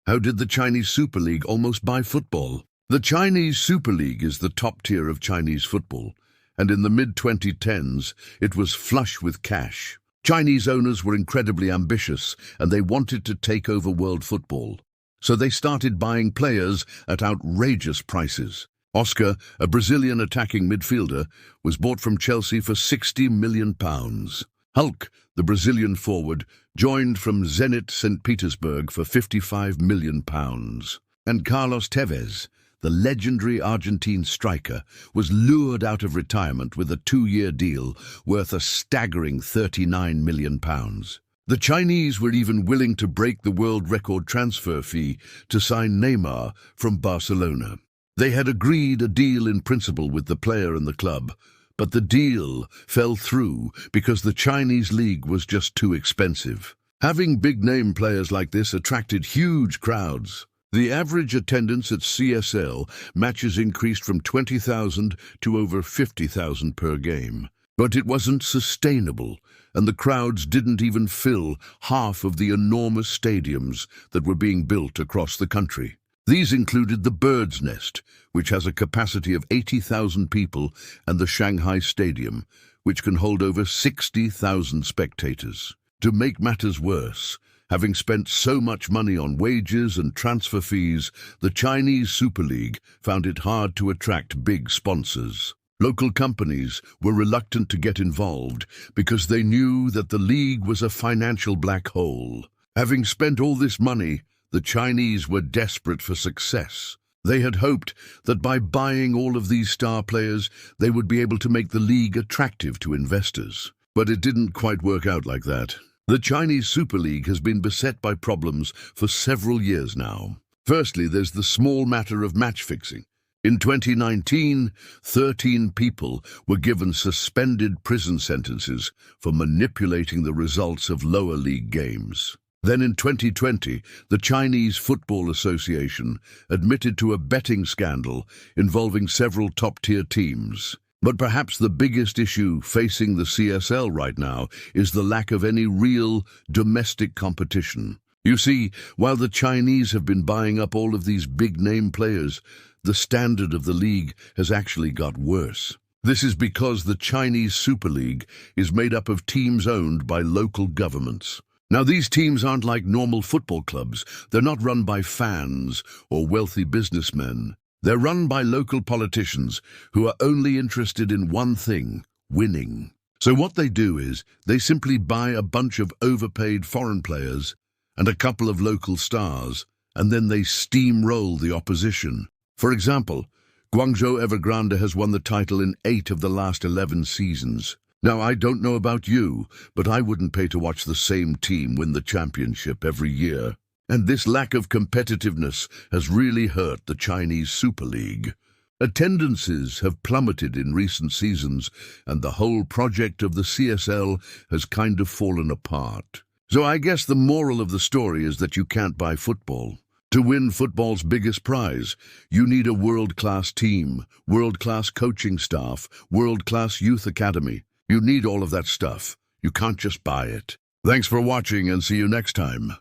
How did the Chinese Super League almost buy football? The Chinese Super League is the top tier of Chinese football, and in the mid-2010s, it was flush with cash. Chinese owners were incredibly ambitious, and they wanted to take over world football. So they started buying players at outrageous prices. Oscar, a Brazilian attacking midfielder, was bought from Chelsea for £60 million. Hulk, the Brazilian forward, joined from Zenit St. Petersburg for £55 million. And Carlos Tevez, the legendary Argentine striker, was lured out of retirement with a 2-year deal worth a staggering £39 million. The Chinese were even willing to break the world record transfer fee to sign Neymar from Barcelona. They had agreed a deal in principle with the player and the club, but the deal fell through because the Chinese league was just too expensive. Having big-name players like this attracted huge crowds. The average attendance at CSL matches increased from 20,000 to over 50,000 per game. But it wasn't sustainable, and the crowds didn't even fill half of the enormous stadiums that were being built across the country. These included the Bird's Nest, which has a capacity of 80,000 people, and the Shanghai Stadium, which can hold over 60,000 spectators. To make matters worse, having spent so much money on wages and transfer fees, the Chinese Super League found it hard to attract big sponsors. Local companies were reluctant to get involved because they knew that the league was a financial black hole. Having spent all this money, the Chinese were desperate for success. They had hoped that by buying all of these star players, they would be able to make the league attractive to investors. But it didn't quite work out like that. The Chinese Super League has been beset by problems for several years now. Firstly, there's the small matter of match fixing. In 2019, 13 people were given suspended prison sentences for manipulating the results of lower league games. Then in 2020, the Chinese Football Association admitted to a betting scandal involving several top-tier teams. But perhaps the biggest issue facing the CSL right now is the lack of any real domestic competition. You see, while the Chinese have been buying up all of these big-name players, the standard of the league has actually got worse. This is because the Chinese Super League is made up of teams owned by local governments. Now, these teams aren't like normal football clubs. They're not run by fans or wealthy businessmen. They're run by local politicians who are only interested in one thing: winning. So what they do is they simply buy a bunch of overpaid foreign players and a couple of local stars, and then they steamroll the opposition. For example, Guangzhou Evergrande has won the title in 8 of the last 11 seasons. Now, I don't know about you, but I wouldn't pay to watch the same team win the championship every year. And this lack of competitiveness has really hurt the Chinese Super League. Attendances have plummeted in recent seasons, and the whole project of the CSL has kind of fallen apart. So I guess the moral of the story is that you can't buy football. To win football's biggest prize, you need a world-class team, world-class coaching staff, world-class youth academy. You need all of that stuff. You can't just buy it. Thanks for watching, and see you next time.